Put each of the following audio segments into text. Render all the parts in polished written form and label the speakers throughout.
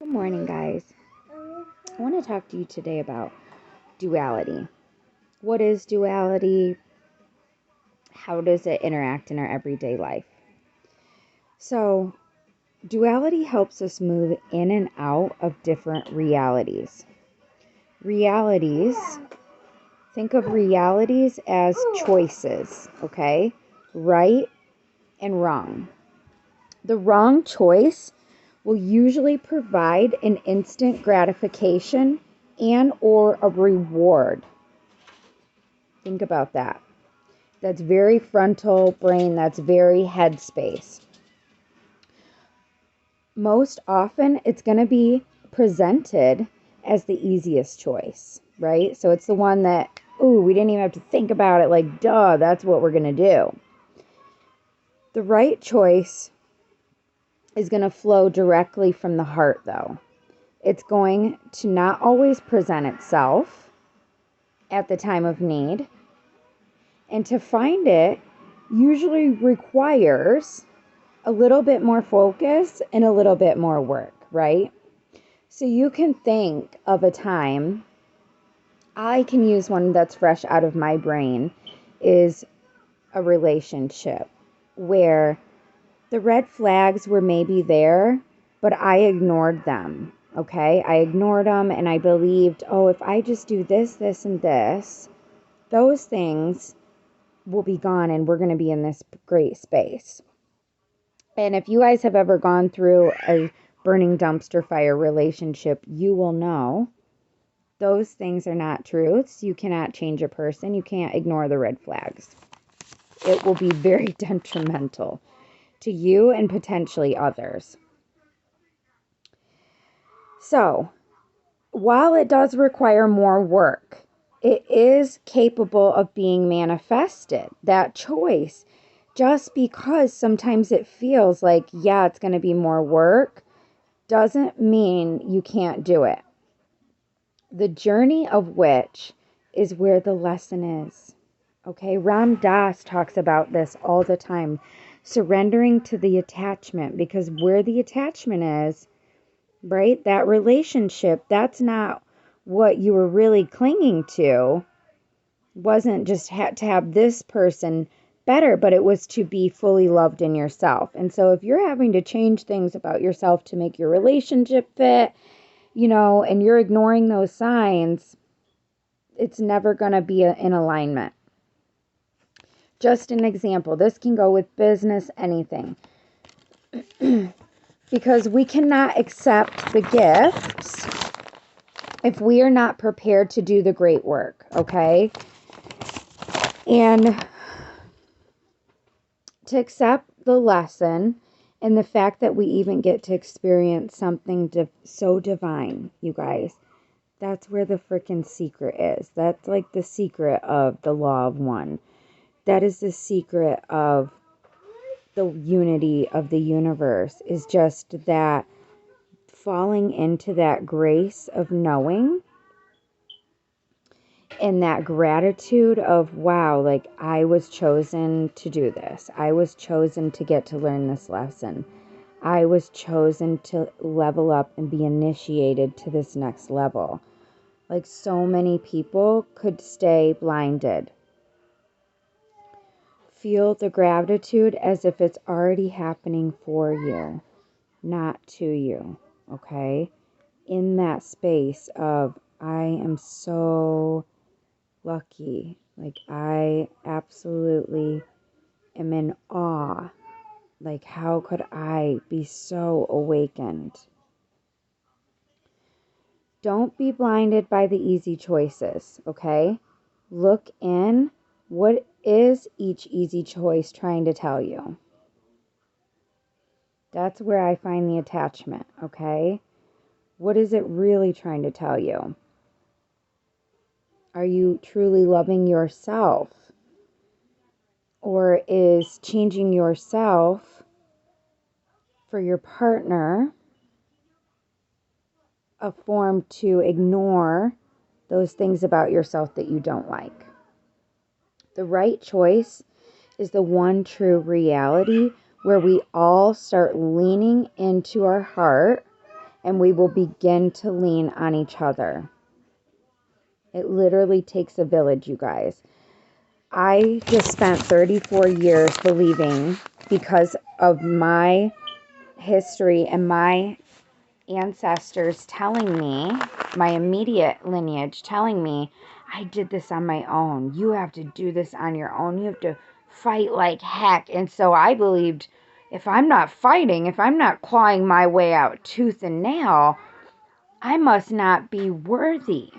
Speaker 1: Good morning, guys. I want to talk to you today about duality. What is duality? How does it interact in our everyday life? So, duality helps us move in and out of different realities. Think of realities as choices, okay? Right and wrong. The wrong choice will usually provide an instant gratification and or a reward. Think about that. That's very frontal brain, that's very headspace. Most often it's going to be presented as the easiest choice, right? So it's the one that, we didn't even have to think about it, like, duh, that's what we're going to do. The right choice is going to flow directly from the heart, though. It's going to not always present itself at the time of need. And to find it usually requires a little bit more focus and a little bit more work, right? So you can think of a time, I can use one that's fresh out of my brain, is a relationship where the red flags were maybe there, but I ignored them, okay? I ignored them and I believed, if I just do this, this, and this, those things will be gone and we're going to be in this great space. And if you guys have ever gone through a burning dumpster fire relationship, you will know those things are not truths. You cannot change a person. You can't ignore the red flags. It will be very detrimental to you and potentially others. So, while it does require more work, it is capable of being manifested, that choice. Just because sometimes it feels like, it's going to be more work, doesn't mean you can't do it. The journey of which is where the lesson is. Okay, Ram Dass talks about this all the time. Surrendering to the attachment, because where the attachment is, right, that relationship, that's not what you were really clinging to. Wasn't just to have this person better, but it was to be fully loved in yourself. And so if you're having to change things about yourself to make your relationship fit, and you're ignoring those signs, it's never going to be in alignment. Just an example, this can go with business, anything. Because we cannot accept the gifts if we are not prepared to do the great work, okay? And to accept the lesson and the fact that we even get to experience something so divine, you guys, that's where the freaking secret is. That's like the secret of the law of one. That is the secret of the unity of the universe, is just that falling into that grace of knowing and that gratitude of, wow, like I was chosen to do this. I was chosen to get to learn this lesson. I was chosen to level up and be initiated to this next level. Like so many people could stay blinded. Feel the gratitude as if it's already happening for you, not to you, okay? In that space of, I am so lucky. Like, I absolutely am in awe. Like, how could I be so awakened? Don't be blinded by the easy choices, okay? Look in. What is each easy choice trying to tell you? That's where I find the attachment, okay? What is it really trying to tell you? Are you truly loving yourself? Or is changing yourself for your partner a form to ignore those things about yourself that you don't like? The right choice is the one true reality where we all start leaning into our heart and we will begin to lean on each other. It literally takes a village, you guys. I just spent 34 years believing, because of my history and my ancestors telling me, my immediate lineage telling me, I did this on my own. You have to do this on your own. You have to fight like heck. And so I believed, if I'm not fighting, if I'm not clawing my way out tooth and nail, I must not be worthy.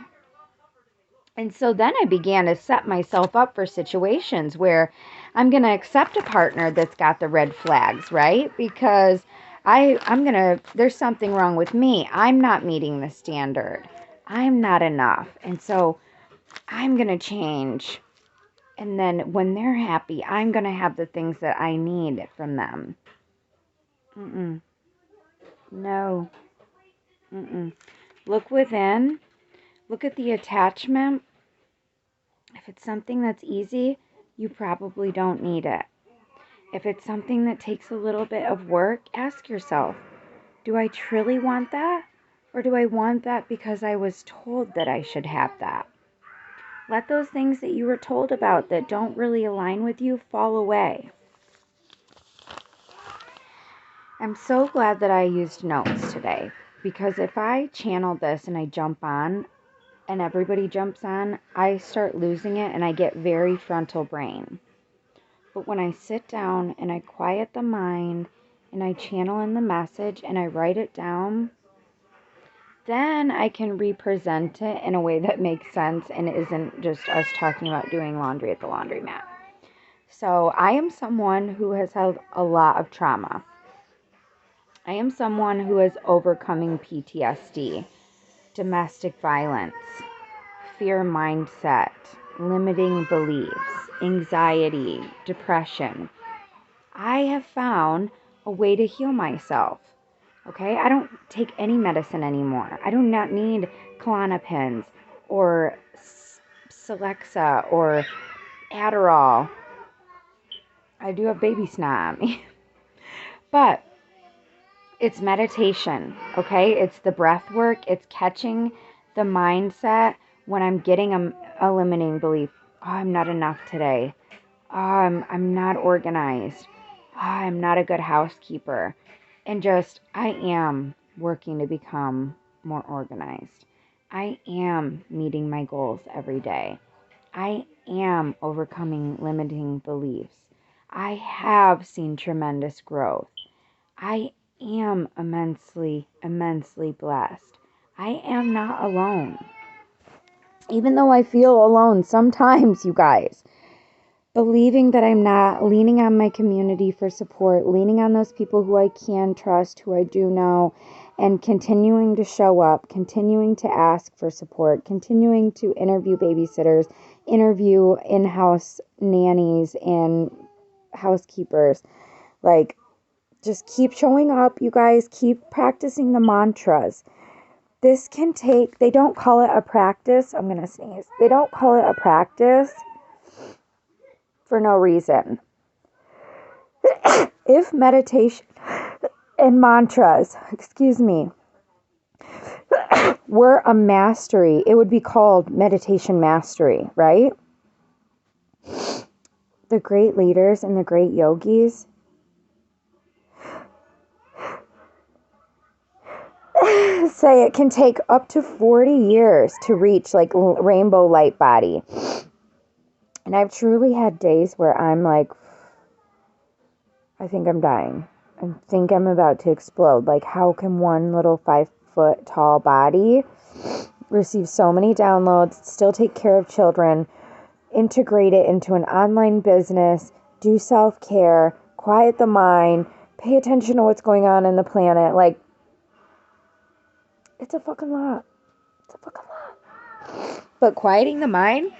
Speaker 1: And so then I began to set myself up for situations where I'm going to accept a partner that's got the red flags, right? Because there's something wrong with me. I'm not meeting the standard. I'm not enough. And so I'm going to change. And then when they're happy, I'm going to have the things that I need from them. No. Look within. Look at the attachment. If it's something that's easy, you probably don't need it. If it's something that takes a little bit of work, ask yourself, do I truly want that? Or do I want that because I was told that I should have that? Let those things that you were told about that don't really align with you fall away. I'm so glad that I used notes today, because if I channel this and I jump on and everybody jumps on, I start losing it and I get very frontal brain. But when I sit down and I quiet the mind and I channel in the message and I write it down, then I can represent it in a way that makes sense and isn't just us talking about doing laundry at the laundromat. So I am someone who has had a lot of trauma. I am someone who is overcoming PTSD, domestic violence, fear mindset, limiting beliefs, anxiety, depression. I have found a way to heal myself. Okay, I don't take any medicine anymore. I do not need Klonopins or Celexa or Adderall. I do have baby snot on me. But it's meditation, okay? It's the breath work. It's catching the mindset when I'm getting a limiting belief. Oh, I'm not enough today. Oh, I'm not organized. Oh, I'm not a good housekeeper. And just, I am working to become more organized. I am meeting my goals every day. I am overcoming limiting beliefs. I have seen tremendous growth. I am immensely, immensely blessed. I am not alone. Even though I feel alone sometimes, you guys, believing that I'm not, leaning on my community for support, leaning on those people who I can trust, who I do know, and continuing to show up, continuing to ask for support, continuing to interview babysitters, interview in-house nannies and housekeepers. Like, just keep showing up, you guys. Keep practicing the mantras. This can take, they don't call it a practice. I'm going to sneeze. They don't call it a practice for no reason. If meditation and mantras, were a mastery, it would be called meditation mastery, right? The great leaders and the great yogis say it can take up to 40 years to reach like rainbow light body. And I've truly had days where I'm like, I think I'm dying. I think I'm about to explode. Like, how can one little 5-foot tall body receive so many downloads, still take care of children, integrate it into an online business, do self-care, quiet the mind, pay attention to what's going on in the planet? Like, it's a fucking lot. It's a fucking lot. But quieting the mind,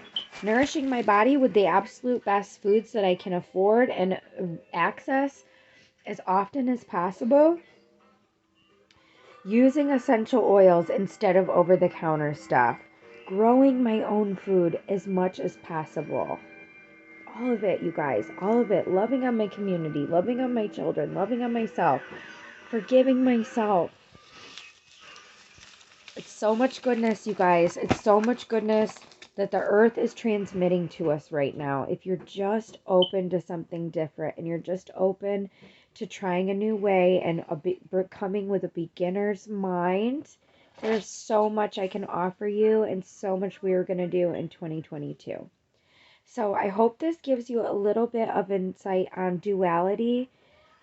Speaker 1: nourishing my body with the absolute best foods that I can afford and access as often as possible, using essential oils instead of over-the-counter stuff, growing my own food as much as possible. All of it, you guys, all of it. Loving on my community, loving on my children, loving on myself, forgiving myself. It's so much goodness, you guys. It's so much goodness that the earth is transmitting to us right now. If you're just open to something different and you're just open to trying a new way and coming with a beginner's mind, there's so much I can offer you and so much we are going to do in 2022. So I hope this gives you a little bit of insight on duality.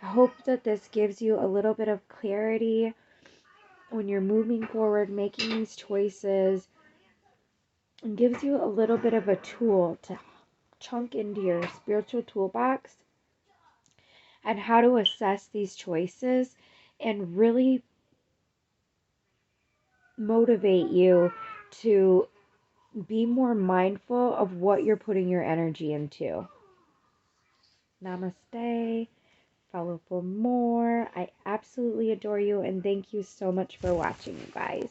Speaker 1: I hope that this gives you a little bit of clarity when you're moving forward, making these choices, and gives you a little bit of a tool to chunk into your spiritual toolbox and how to assess these choices and really motivate you to be more mindful of what you're putting your energy into. Namaste. Follow for more. I absolutely adore you and thank you so much for watching, you guys.